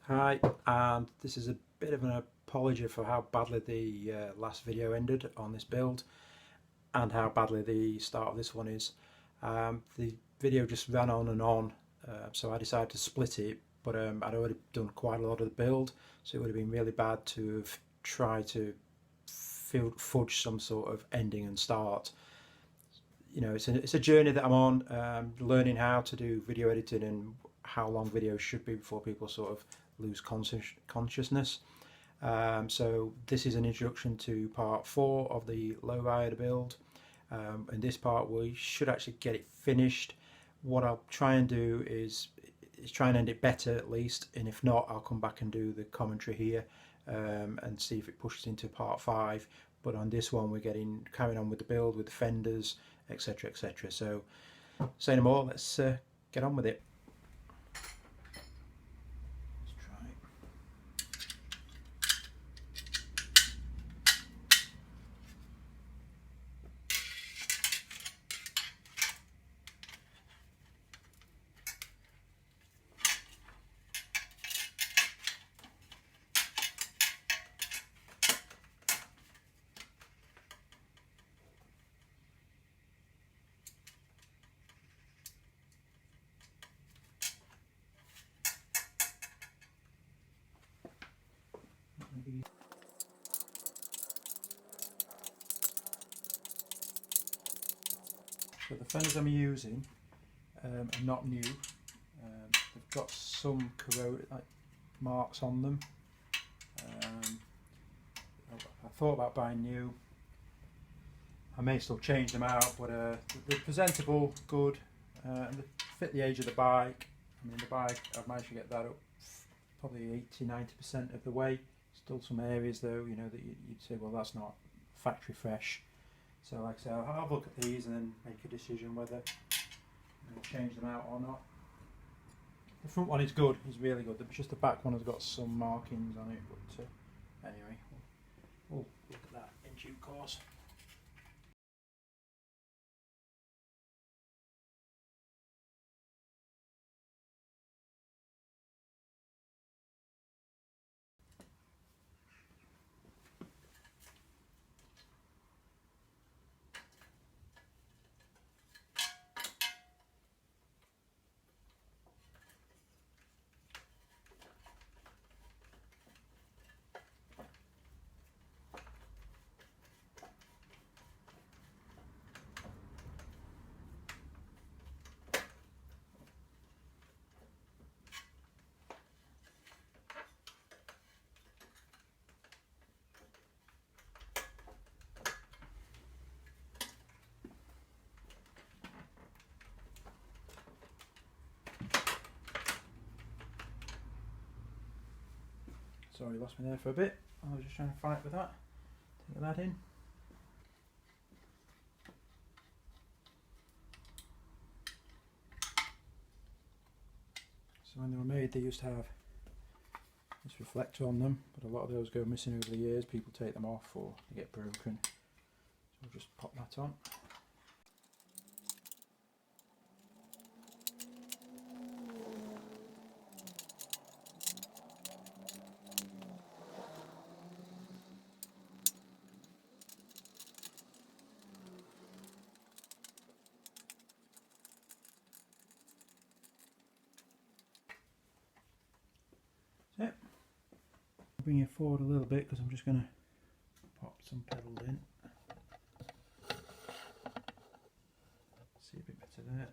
Hi, and this is a bit of an apology for how badly the last video ended on this build and how badly the start of this one is. The video just ran on and on, so I decided to split it, but I'd already done quite a lot of the build, so it would have been really bad to have tried to fudge some sort of ending and start. You know, it's a journey that I'm on, learning how to do video editing and how long videos should be before people sort of lose consciousness. So this is an introduction to part 4 of the Lowrider build. In this part we should actually get it finished. What I'll try and do is try and end it better at least, and if not I'll come back and do the commentary here and see if it pushes into part 5. But on this one we're carrying on with the build with the fenders, etc, etc. So say no more, let's get on with it. So the fenders I'm using are not new. They've got some corroded marks on them. I thought about buying new. I may still change them out, but they're presentable, good, and they fit the age of the bike. I mean, the bike, I've managed to get that up probably 80–90% of the way. Still some areas though, you know, that you'd say, well, that's not factory fresh. So like I say, I'll have a look at these and then make a decision whether I'll change them out or not. The front one is good, it's really good. Just the back one has got some markings on it, but anyway, we'll look at that in due course. Sorry, lost me there for a bit. I was just trying to fight with that. Take that in. So when they were made, they used to have this reflector on them, but a lot of those go missing over the years. People take them off or they get broken. So I'll just pop that on. That's it. I'll bring it forward a little bit because I'm just going to pop some pedals in. See a bit better there.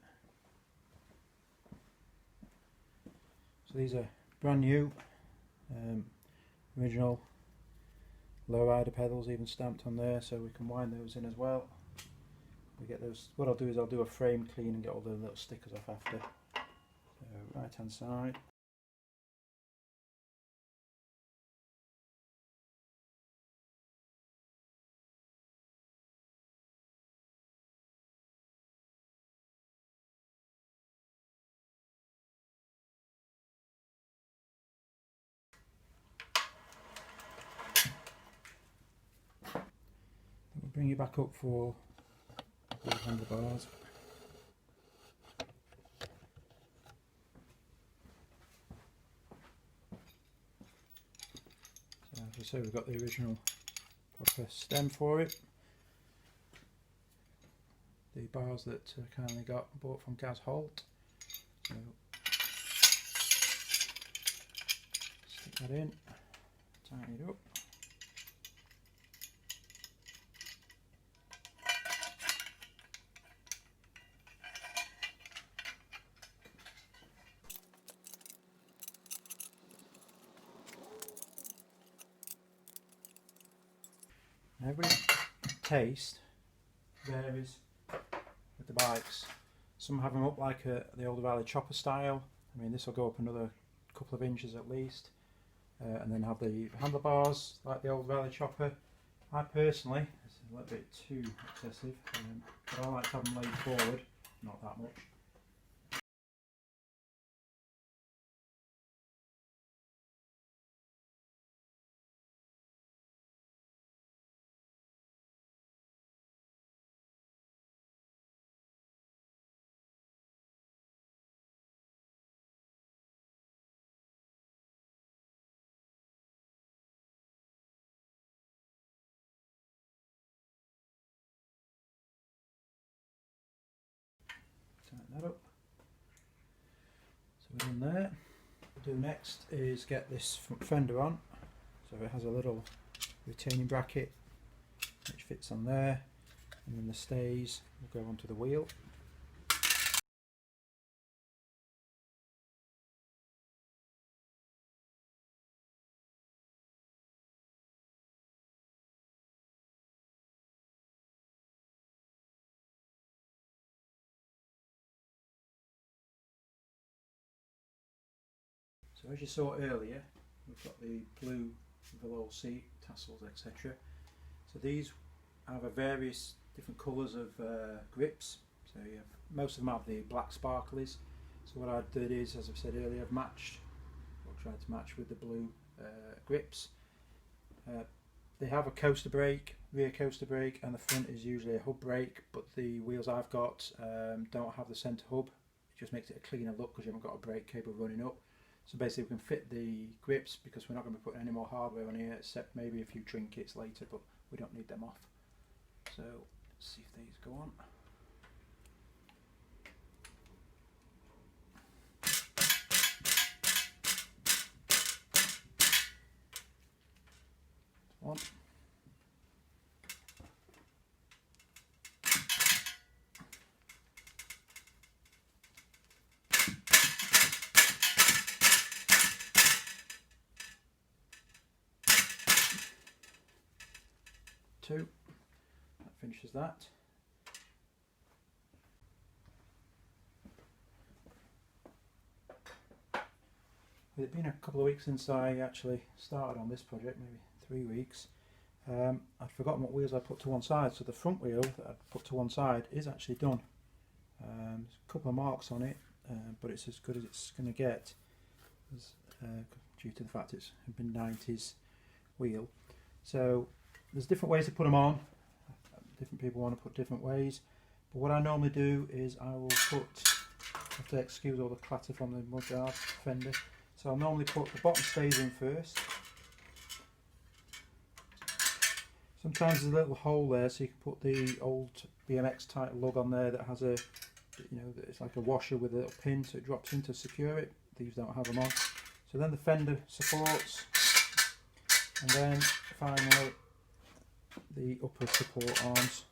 So these are brand new, original Lowrider pedals, even stamped on there, so we can wind those in as well. We get those. What I'll do is I'll do a frame clean and get all the little stickers off after. So right hand side. We'll bring it back up for the handlebars. I say, we've got the original proper stem for it. The bars that I kindly bought from Gaz Holt. So stick that in, tighten it up. Every taste varies with the bikes. Some have them up like the Old Valley chopper style. I mean, this will go up another couple of inches at least, and then have the handlebars like the Old Valley chopper. I personally, it's a little bit too excessive, but I like to have them laid forward, not that much. Tighten that up. So we're in there. What we'll do next is get this front fender on. So it has a little retaining bracket which fits on there, and then the stays will go onto the wheel. So as you saw earlier, we've got the blue velour seat, tassels, etc. So these have a various different colours of grips. So you have, most of them have the black sparklies. So what I did is, as I've said earlier, I've matched, or tried to match with the blue grips. They have a coaster brake, rear coaster brake, and the front is usually a hub brake, but the wheels I've got don't have the centre hub. It just makes it a cleaner look because you haven't got a brake cable running up. So basically we can fit the grips because we're not going to be putting any more hardware on here except maybe a few trinkets later, but we don't need them off. So let's see if these go on. One. Two. That finishes that. With it been a couple of weeks since I actually started on this project, maybe 3 weeks, I'd forgotten what wheels I put to one side, so the front wheel that I put to one side is actually done. There's a couple of marks on it, but it's as good as it's going to get, due to the fact it's a mid-90s wheel. So there's different ways to put them on. Different people want to put different ways, but what I normally do is I will put, I have to excuse all the clatter from the mudguard fender, so I'll normally put the bottom stays in first. Sometimes there's a little hole there, so you can put the old BMX title lug on there that has a, it's like a washer with a little pin, so it drops in to secure it. These don't have them on. So then the fender supports, and then finally the upper support arms.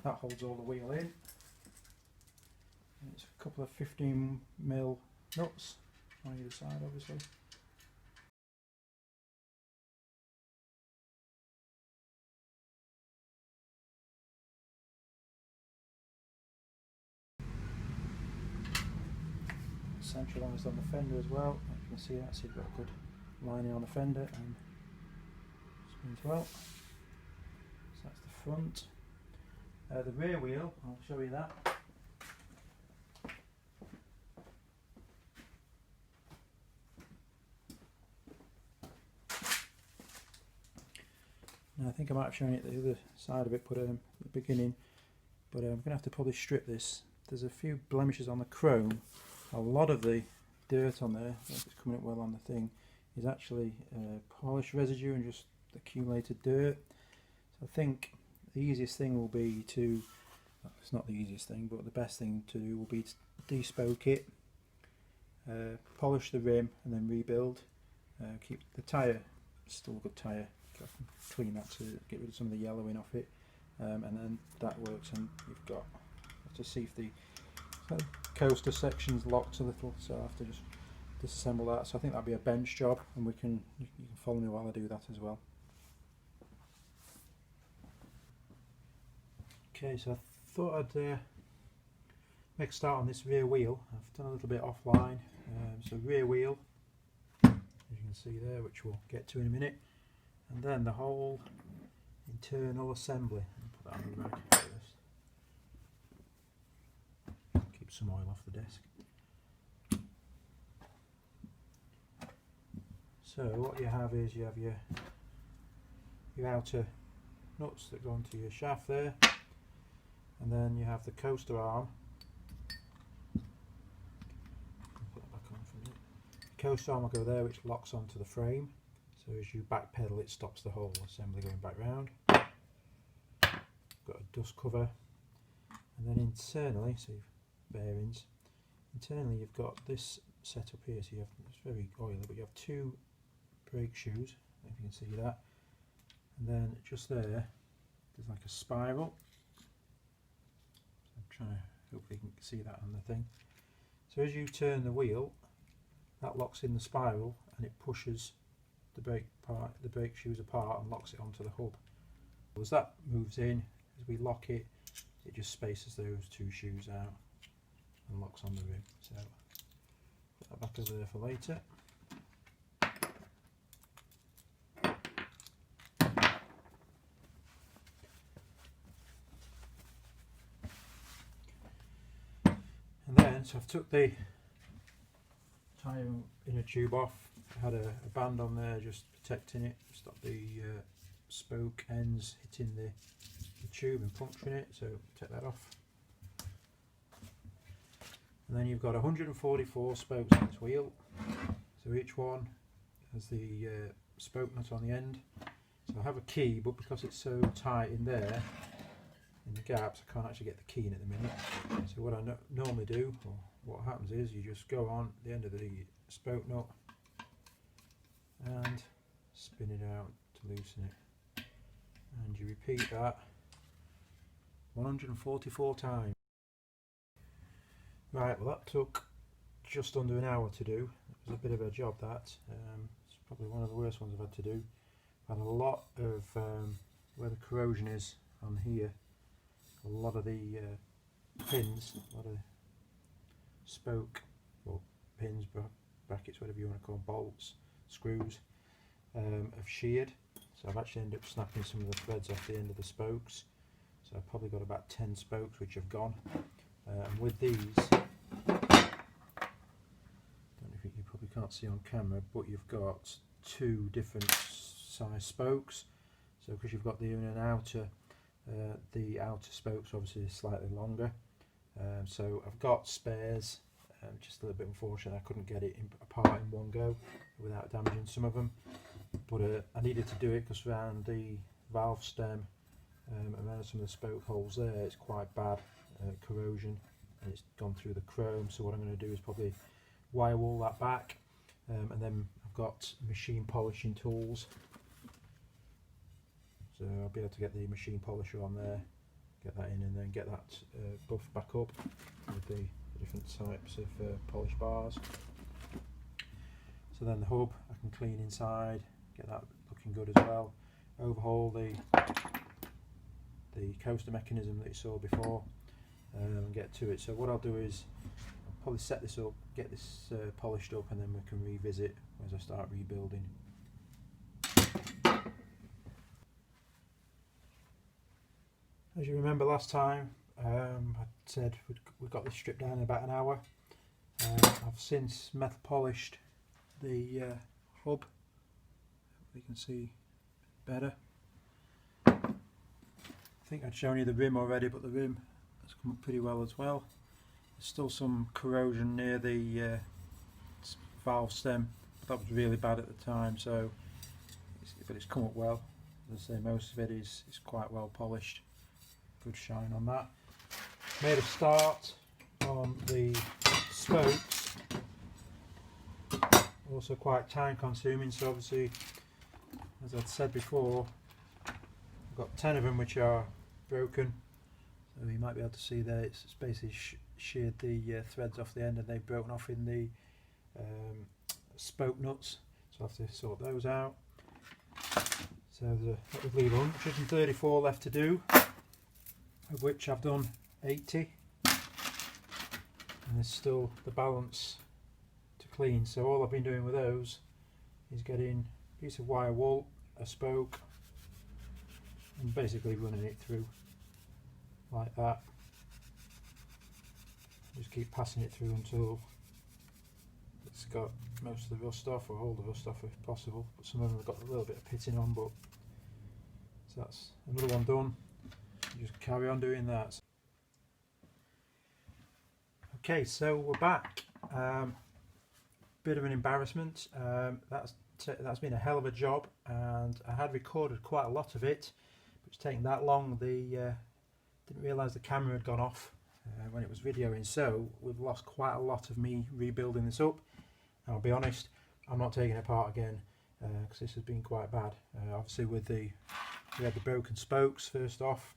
That holds all the wheel in. And it's a couple of 15mm nuts on either side, obviously. Centralised on the fender as well. As you can see, that's got a good lining on the fender and spins well. So that's the front. The rear wheel, I'll show you that. Now, I think I might have shown it the other side of it, but at the beginning. But I'm going to have to probably strip this. There's a few blemishes on the chrome. A lot of the dirt on there, I don't know if it's coming up well on the thing, is actually polish residue and just accumulated dirt. So I think the easiest thing will be to, well, it's not the easiest thing, but the best thing to do will be to despoke it, polish the rim and then rebuild. Keep the tyre still a good tyre, clean that to get rid of some of the yellowing off it, and then that works. And you've got to see if the coaster section's locked a little, so I have to just disassemble that. So I think that'll be a bench job, and you can follow me while I do that as well. Okay, so I thought I'd make a start on this rear wheel. I've done a little bit offline. So rear wheel, as you can see there, which we'll get to in a minute, and then the whole internal assembly. Put that on the rag first. Keep some oil off the desk. So what you have is you have your outer nuts that go onto your shaft there, and then you have the coaster arm. Put that back on for a minute. The coaster arm will go there, which locks onto the frame. So as you back pedal, it stops the whole assembly going back round. Got a dust cover, and then internally, so you've bearings. Internally, you've got this set up here. So you have, it's very oily, but you have two brake shoes, if you can see that, and then just there there's like a spiral. I'm trying to hopefully you can see that on the thing. So as you turn the wheel, that locks in the spiral and it pushes the brake shoes apart and locks it onto the hub. As that moves in, as we lock it, it just spaces those two shoes out and locks on the rim. So put that back over there for later. And then, so I've took the tyre inner tube off. I had a band on there just protecting it, stop the spoke ends hitting the tube and puncturing it, so take that off. And then you've got 144 spokes on this wheel, so each one has the spoke nut on the end. So I have a key, but because it's so tight in there, in the gaps, I can't actually get the key in at the minute. So what I normally do, or what happens is, you just go on the end of the spoke nut and spin it out to loosen it, and you repeat that 144 times. Right, well that took just under an hour to do. It was a bit of a job that. It's probably one of the worst ones I've had to do. I've had a lot of where the corrosion is on here, a lot of the pins, a lot of spoke, well, pins, brackets, whatever you want to call them, bolts, screws, have sheared. So I've actually ended up snapping some of the threads off the end of the spokes. So I've probably got about 10 spokes which have gone. And with these, I don't know if you probably can't see on camera, but you've got two different size spokes. So because you've got the inner and outer, the outer spokes obviously is slightly longer. So I've got spares, just a little bit unfortunate I couldn't get it apart in one go without damaging some of them. But I needed to do it because around the valve stem, around some of the spoke holes there, it's quite bad corrosion and it's gone through the chrome. So what I'm going to do is probably wire all that back, and then I've got machine polishing tools. So I'll be able to get the machine polisher on there, get that in, and then get that buffed back up with the different types of polish bars. So then the hub I can clean inside, get that looking good as well. Overhaul the coaster mechanism that you saw before, and get to it. So what I'll do is I'll probably set this up, get this polished up, and then we can revisit as I start rebuilding. As you remember last time, I said we got this stripped down in about an hour. I've since metal polished the hub. You can see better. I think I'd shown you the rim already, but the rim has come up pretty well as well. There's still some corrosion near the valve stem that was really bad at the time, so but it's come up well. As I say, most of it is quite well polished, good shine on that. Made a start on the spokes, also quite time consuming, so obviously, as I'd said before, I've got 10 of them which are broken, so you might be able to see there it's basically sheared the threads off the end and they've broken off in the spoke nuts, so I'll have to sort those out. So that would leave 134 left to do, of which I've done 80, and there's still the balance to clean. So all I've been doing with those is getting a piece of wire wool, a spoke, and basically running it through like that. Just keep passing it through until it's got most of the rust off, or all the rust off if possible, but some of them have got a little bit of pitting on, but so that's another one done. You just carry on doing that. Okay, so we're back. Bit of an embarrassment. That's been a hell of a job, and I had recorded quite a lot of it, but it's taken that long. Didn't realise the camera had gone off when it was videoing, so we've lost quite a lot of me rebuilding this up. And I'll be honest, I'm not taking it apart again because this has been quite bad. Obviously, we had the broken spokes first off.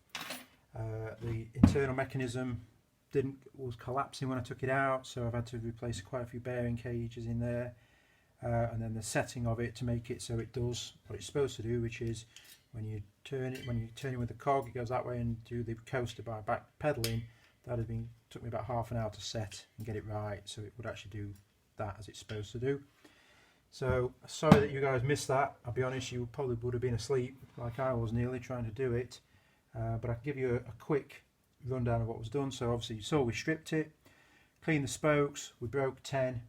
The internal mechanism was collapsing when I took it out, so I've had to replace quite a few bearing cages in there, and then the setting of it to make it so it does what it's supposed to do, which is when you turn it with the cog, it goes that way, and do the coaster by back pedaling. Took me about half an hour to set and get it right, so it would actually do that as it's supposed to do. So sorry that you guys missed that. I'll be honest, you probably would have been asleep like I was nearly trying to do it, but I can give you a quick rundown of what was done. So obviously you saw we stripped it, cleaned the spokes, we broke 10,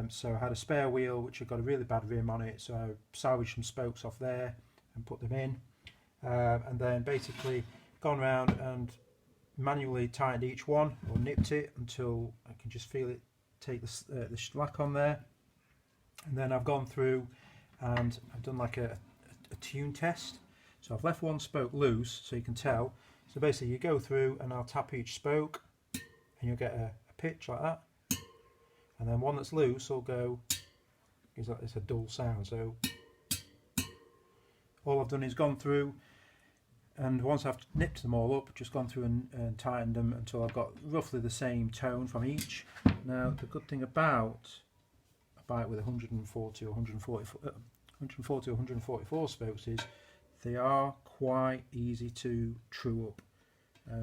so I had a spare wheel which had got a really bad rim on it, so I salvaged some spokes off there and put them in, and then basically gone around and manually tightened each one, or nipped it until I can just feel it take the slack on there. And then I've gone through and I've done like a tune test. So I've left one spoke loose so you can tell. So basically you go through and I'll tap each spoke and you'll get a pitch like that. And then one that's loose will go, it's a dull sound. So all I've done is gone through, and once I've nipped them all up, just gone through and tightened them until I've got roughly the same tone from each. Now the good thing about a bike with 140 or 144 spokes is they are quite easy to true up.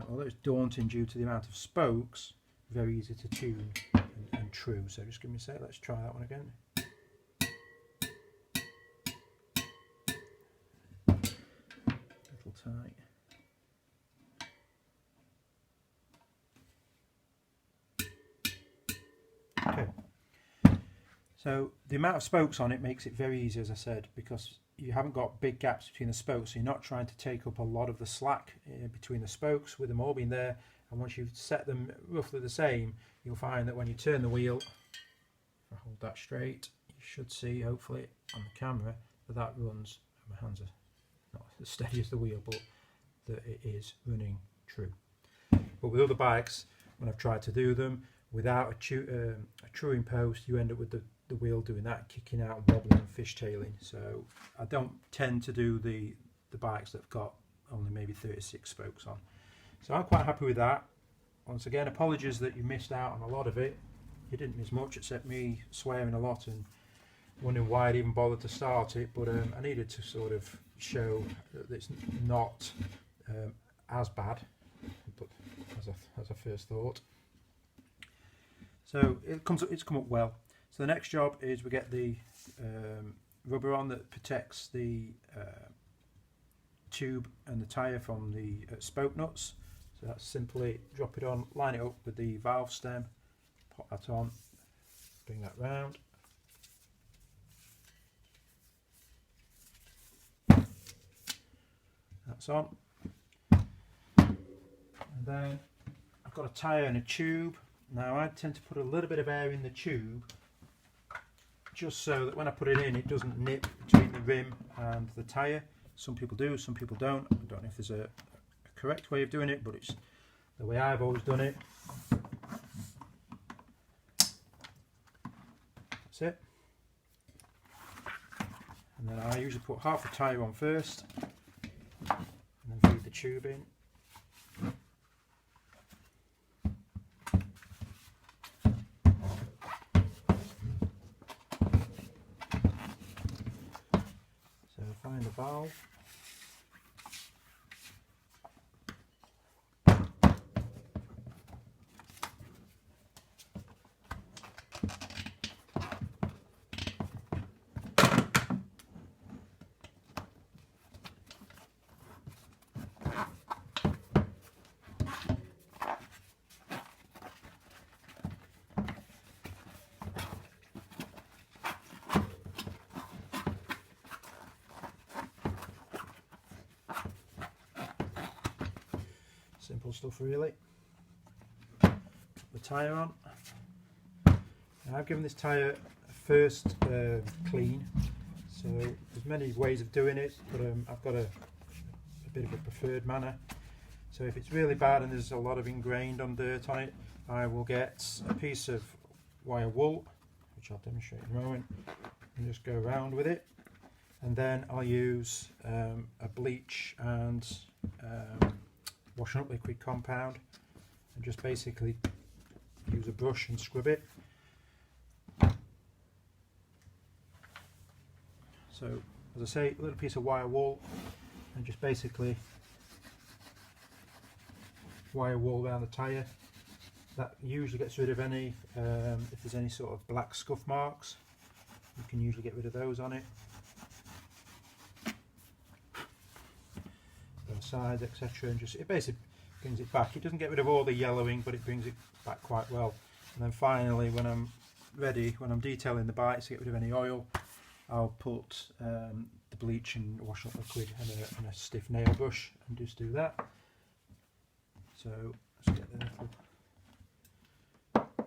Although it's daunting due to the amount of spokes, very easy to tune and true. So just give me a sec, let's try that one again. Tight. Okay, so the amount of spokes on it makes it very easy, as I said, because you haven't got big gaps between the spokes, so you're not trying to take up a lot of the slack between the spokes with them all being there. And once you've set them roughly the same, you'll find that when you turn the wheel, if I hold that straight, you should see hopefully on the camera that runs. My hands are not as steady as the wheel, but that it is running true. But with other bikes, when I've tried to do them without a truing post, you end up with the wheel doing that, kicking out and wobbling and fishtailing. So I don't tend to do the bikes that have got only maybe 36 spokes on. So I'm quite happy with that. Once again, apologies that you missed out on a lot of it. You didn't miss much except me swearing a lot and wondering why I'd even bothered to start it, but I needed to sort of show that it's not as bad, but as I first thought. So it's come up well. So the next job is we get the rubber on that protects the tube and the tyre from the spoke nuts. So that's simply drop it on, line it up with the valve stem, pop that on, bring that round. That's on. And then I've got a tyre and a tube. Now I tend to put a little bit of air in the tube just so that when I put it in, it doesn't nip between the rim and the tyre. Some people do, some people don't. I don't know if there's a correct way of doing it, but it's the way I've always done it. That's it. And then I usually put half the tyre on first, and then feed the tube in. So find the valve. Simple stuff really. Put the tyre on. Now I've given this tyre a first clean, so there's many ways of doing it, but I've got a bit of a preferred manner. So if it's really bad and there's a lot of ingrained on dirt on it, I will get a piece of wire wool, which I'll demonstrate in a moment, and just go around with it. And then I'll use a bleach and washing up liquid compound, and just basically use a brush and scrub it. So as I say, a little piece of wire wool, and just basically wire wool around the tyre. That usually gets rid of any, if there's any sort of black scuff marks, you can usually get rid of those on it. Sides, etc., and just it basically brings it back. It doesn't get rid of all the yellowing, but it brings it back quite well. And then finally, when I'm ready, when I'm detailing the bikes to get rid of any oil, I'll put the bleach and wash up liquid and a stiff nail brush and just do that. So let's get the little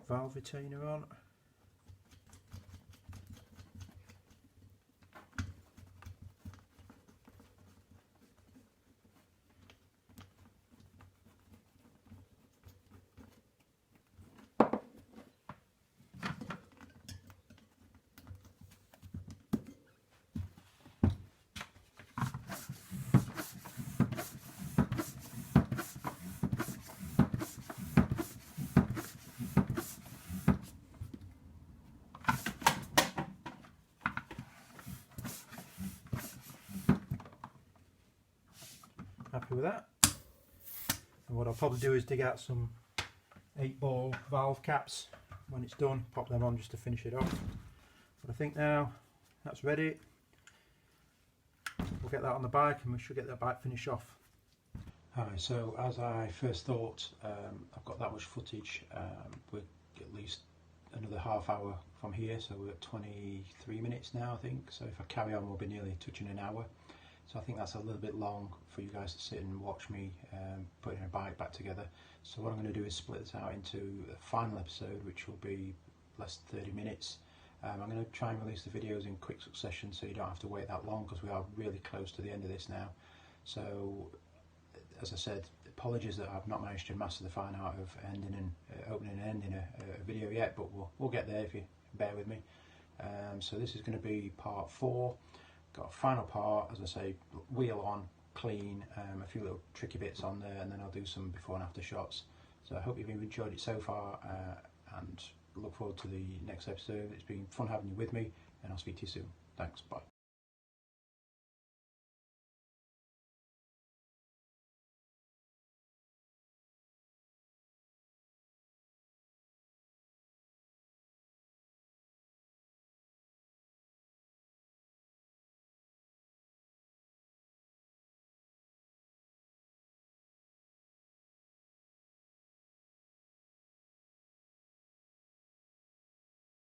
valve retainer on. Happy with that. And what I'll probably do is dig out some 8-ball valve caps when it's done, pop them on just to finish it off. But I think now that's ready. We'll get that on the bike and we should get that bike finished off. Hi, so as I first thought, I've got that much footage. We're at least another half hour from here, so we're at 23 minutes now, I think. So if I carry on, we'll be nearly touching an hour. So I think that's a little bit long for you guys to sit and watch me putting a bike back together. So what I'm going to do is split this out into a final episode, which will be less than 30 minutes. I'm going to try and release the videos in quick succession so you don't have to wait that long, because we are really close to the end of this now. So as I said, apologies that I've not managed to master the fine art of ending and opening and ending a video yet, but we'll get there if you bear with me. So this is going to be part 4. Got a final part, as I say, wheel on, clean, a few little tricky bits on there, and then I'll do some before and after shots. So I hope you've enjoyed it so far, and look forward to the next episode. It's been fun having you with me, and I'll speak to you soon. Thanks, bye.